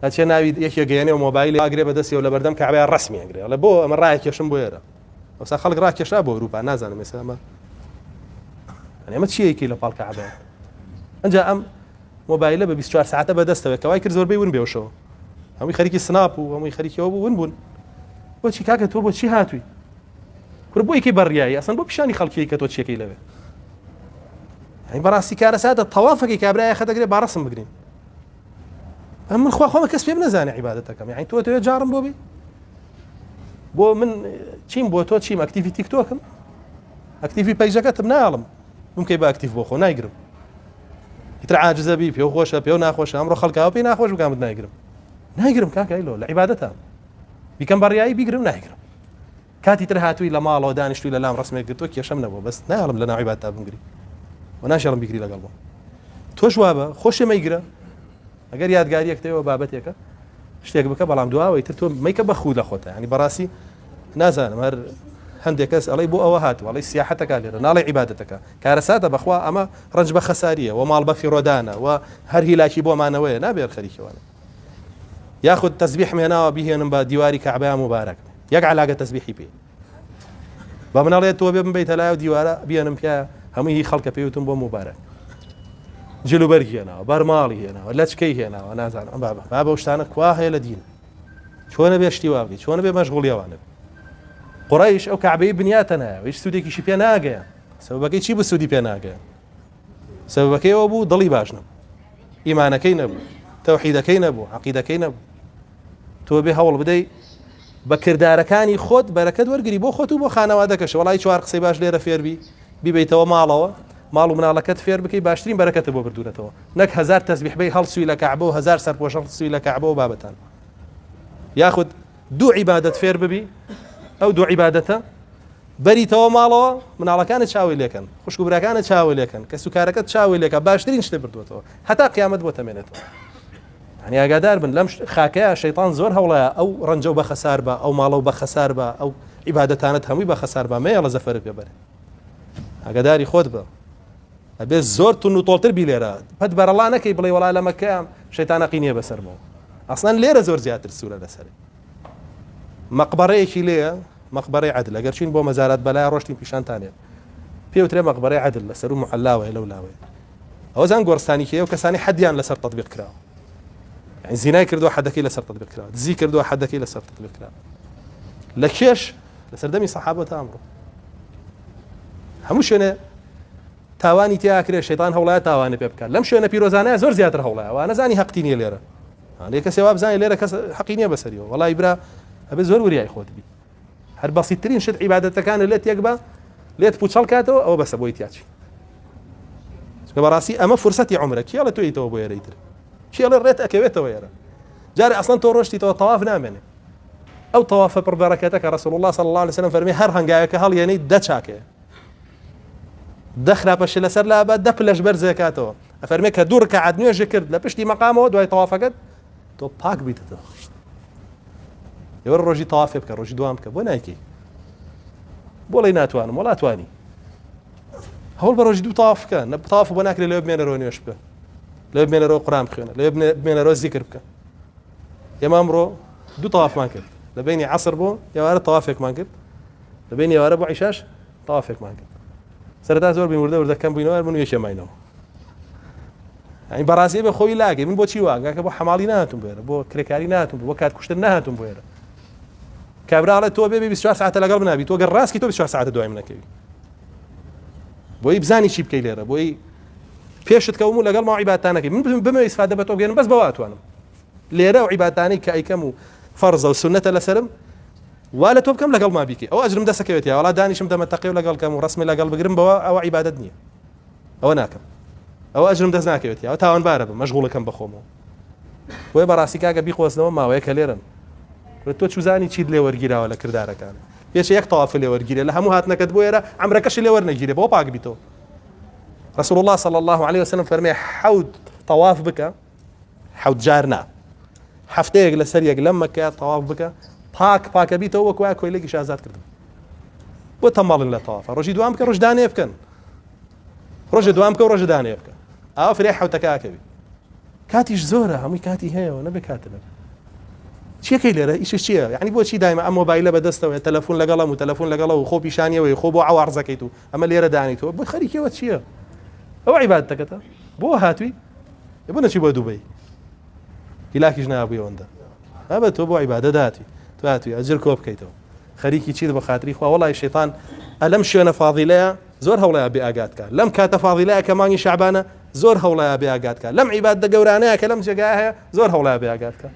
هاتشي ناوي يكي جياني وموبايلي أقري بدسي ولا بردم كعبة رسمي أقري ولا بو من رأيك يشم بويرة بس خلق رأيك يشابه أوروبا نازل مثلا ما يعني ما تشي يكي لبال كعبة أنجا أم موبايله ب 24 ساعة بدسته كواي كرزور بيون بيوشوا هم يخليكي سناب وهم يخليكي ونبون بوشي كاكت بوشي هاتوي كربوي كي برياي أصلا بو بشاني خلقي كتوشي كي لبه يعني براسي كارسات الطوافق كابرايا خد أقري بارسم بقرين من خوا ما كسبي بنزاني عبادتكم يعني تو جارم بوبي بو من تشيم بو تو تشيم اكتيفي تيك توكم اكتيفي بيجاكت بنعلم ممكن يبقى اكتيف بو خو نايقرم يترى عاجز بي بيو خوشه بيو ناخوشه امر خلقها بي ناخوش وقام نايقرم كاكا له لعبادتها بكم برياي بيقرم نايقرم كاتي ترهاتو الى مالو دانشتو الى لام رسمي قلت يا شمنا بو بس نعلم لنا عبادتها بنقري وناشرم بيقري لقلبه تو شوابه خوش ما يقرا اگر یادگاریەک تەوە بابەتێکە شتێک بکە بەڵام دواوەی تر تۆ میکە بەخود لە خۆتە ینی بەڕاستی نازانم هەر هەندێک کەس ئەڵێ بۆ ئەوە هاتووە ئەڵێ سیاحەتەکە لێرە ناڵێ عیبادەتەکە کارەساتە بەخوا ئەمە ڕەنج بە خەساریە و ماڵ بە فیڕۆدانە و هەر هیلاکی بۆمانەوەیە نابێت خەریکەوانە یاخود تەسبیح مێناوە بیهێنم بە دیواری کەعبەیە مبارەک یەک علاقە تەسبیحی پێ بە مناڵێت تۆ بێ بمبەیتە لایە و دیوارە بیێنم پێ هەمووی خەڵکە پێوتم بۆ مبارەک جلوبەرگی هێناوە بەرماڵی هێناوە لەچکەی هێناوە نازانم بابە شتانە کوا هەیە لە دین چۆنە بێ شتی وابی چۆنە بێ مەشغوڵیەوانە قوڕەیش ئەو کەعبەی بنیاتە نایە هیچ سوودێکیشی پێ ناگەیە سەبەبەکەی چی بوو سوودی پێ ناگەیە سەبەبەکەی ئەوە بوو دڵی باش نەبوو ئیمانەکەی نەبوو تەوحیدەکەی نەبوو عەقیدەکەی نەبوو تۆ بێ هەوڵ بدەی بە کردارەکانی خۆت بەرەکەت وەرگری بۆ خۆت و بۆ خانەوادەکەش وەڵی چوار قسەی باش لێرە فێربی بیبیتەوە ماڵەوە ماڵ و مناڵەکەت فێر بکەی باشترین بەرەکەتە بۆ بردوونەتەوە نەک هەزار تەسبیح بەی هەڵسووی لە کەعبە و هەزار سەرپۆش هەڵسووی لە کەعبە و بابەتان یاخود دوو عیبادەت فێر ببی ئەو دوو عیبادەتە بەریتەوە ماڵەوە مناڵەکانت چاوی لێکەن خوشک و براکانت چاوی لێکەن کە سوکارەکەت چاوی لێکە باشترین شتە بردووەتەوە هەتا قیامەت بۆ تەمێنێتەوە يعني ئاگادار بن لەم خاکەیە شەیطان زۆر هەوڵەیە ئەو ڕەنجە و بە خەسار بە ئەو ماڵە و بە خەسار بە ئەو عیبادەتانت هەمووی بە خەسار بە مەیەڵە زەفەرت پێبەرێ ئاگاداری خۆت بە ئەبێ زۆر تون و تۆڵتر بی لێرە پەت بەرەڵا نەکەی بڵێ وەڵا لە مەکەیە شەیتان ئەقینێ بەسەرمەوە ئەسڵەن لێرە زۆر زیاتر سوورە لەسەرێ مەقبەرەیەکی لێیە مەقبەرەی عەدل ئەگەر چین بۆ مەزارەت بەلای ڕۆشتین پیشانتانێ پێوترێ مەقبەرەی عەدل لەسەر و محەلاوەیە لەو لاوەیە ئەوە زان گۆڕستانی کێیە و کەسانی حەدیان لەسەر تەطبیق کراوە يعني زینای کردووە حەدەکەی لەسەر تەطبیق کراوە دزی کردووە حەدەکەی لەسەر تەطبیق کراوە لە کێش لەسەر دەمی سەحابە تا ئەمڕۆ هەموو شوێنێ تاوانی تیاکرێ شەیطان هەوڵایە تاوانە پێ بکات لەم شوێنە پیرۆزانەیە زۆر زیاتر هەوڵایە وا نەزانی حەقی نییە لێرە لێ کەسێ وا بزانێ لێرە کەس حەقی نییە بەسەریەوە وەڵای برا ئەبێ زۆر وریای خۆت بی هەر بەسیترین شت عیبادەتەکانە لێت یەک بە لێت پوچەڵ کاتەوە ئەوە بەسە بۆی تیاچی چونکە بەڕاستی ئەمە فرسەتی عومرە کێڵە تۆیتەوە بۆ ئێرەیتر کێڵە ڕێت ئەکەوێتەوە ئێرە جارێ ئەسڵەن تۆ ڕۆشتیتەوە تەواف نامێنێ ئەو تەوافە پڕبەرەکەتە کە ڕەسوڵ الله صلی الله عليه وسلم فەرمی هەر هەنگاوێکە هەڵیێنەی دە چاکەیە دە خراپەش لەسەر لابە دە پلەش بەرز دەکاتەوە ئەفەرمێ کە دوو ڕکعات نوێژ کرد لە پشتی مەقامەوە دوای تەوافەکەت تۆ پاک بیتەوە ئێوە ڕۆژی تەوافێ بکە ڕۆژی دوام بکە بۆ نایکەی بۆڵێ ناتوانم وەڵا توانی هەوڵ بە ڕۆژی دوو تەواف بکە نە تەواف بۆ ناکرێت لەوێ بمێنەرەوە نوێژ بکە لەوێ بمێنەرەوە قورئان بخوێنە لەوێ بمێنەرەوە زیکر بکە ئێمە ئەمڕۆ دوو تەوافمان کرد لە بینی عەسر بۆ ئێوارە تەوافێکمان کرد لە بینی ئێوارە بۆ عیشاش تەوافێکمان کرد سەرەتا زۆر بین وردەکەم بووینەوە من وێشێماینەوە يعني بەڕاستی بە خۆی لاگەی من بۆچی واگەکە بۆ حەماڵی نهاتوم بێرە بۆ کرێکاری نهاتوم بۆ کات کوشتن نهاتوم بۆێرە کابراڵێ تۆ بێ 24 ساعتە لەگەڵ بنابی تۆ گەر ڕاستی تۆ 24 ساعتە دوای من نەکەوی بۆی بزانی چی بکەی لێرە بۆی پێشت کەوم و لەگەڵ ماوە عیبادەتانەکەی من بمەوێ ئیسفادە بە تۆ بگەێنم بەس بەوە ئەتوانم لێرە و عیبادەتانەی کە ئەیکەم و فەرزە و سونەتە لەسرم وا لە تۆ بکەم لەگەڵ ما بیکەی ئەو ئەجرم دەسەکەوێت یا وڵا دانیشم دەمەتەقی و لەگەڵ کەم و ڕسمی لەگەڵ بگرم بەوە ئەوە عیبادەت نییە ئەوە ناکەم ئەوە ئەجرم دەست ناکەوێت یا تاوانبارە بم مەشغوڵەکەم بەخۆمەوە بۆیە بەڕاستی کاکە بیخۆستنەوە ماوەیە کە لێرن تۆ چوزانی چیت لێ وەرگیراوە لە کردارەکان پێش یەک تەواف لێ وەرگیرێ لە هەموو هاتنەکەت بۆ ئێرە عەمرەکەشی لێ وەرنەگیرێ بۆ پاک بیتەوە رسول الله صلى الله عليه وسلم فرمي حود طواف بك حود جارنا هەفتەیەک لەسەر یەک لەم مەکە تەواف بکە پاک بیتەوە وەک وایە کۆیلێکی شازاد کردم بۆ تەماڵن لە تەوافە ڕۆژی دوام بکە ڕۆژدانێ بکەن ڕۆژە دوام بکە و ڕۆژە دانێ بکە ئاوا فرێ حەوتەکە ئاکەوی کاتیش زۆرە هەمووی کاتی هەیەەوە نەبێ کاتە بێت چیەکەی لێرە ئیشش چییە یعنی بۆچی دایمە ئەم مۆبایلە بەدەستەوە تەلەفۆن لەگەڵم و تەلەفۆن لەگەڵە و خۆ پیشانیەوەی خۆ بۆ عوارزەکەیت و ئەمە لێرە دانیتەوە بۆ خەریکەوە چییە ئەو عیبادەتەکەتە بۆ هاتووی بۆ نەچی بۆ دووبەی هیلاکیش نابووی ئەوەندە ئەبە تۆ بۆ عیبادە داتی تو هاتووی ئەجر کۆ بکەیتەوە خەریکی چیت بە خاتری خوا وەڵای شەیطان ئەلەم شوێنە فاضیلەیە زۆر هەوڵەیە بێ ئاگاتکە لەم کاتە فاضیلەیە کە مانگی شەعبانە زۆر هەوڵەیە بێ ئاگاتکە لەم عیبادە گەورانەیە کە لەم جێگای هەیە زۆر هەوڵەیە بێ ئاگاتکە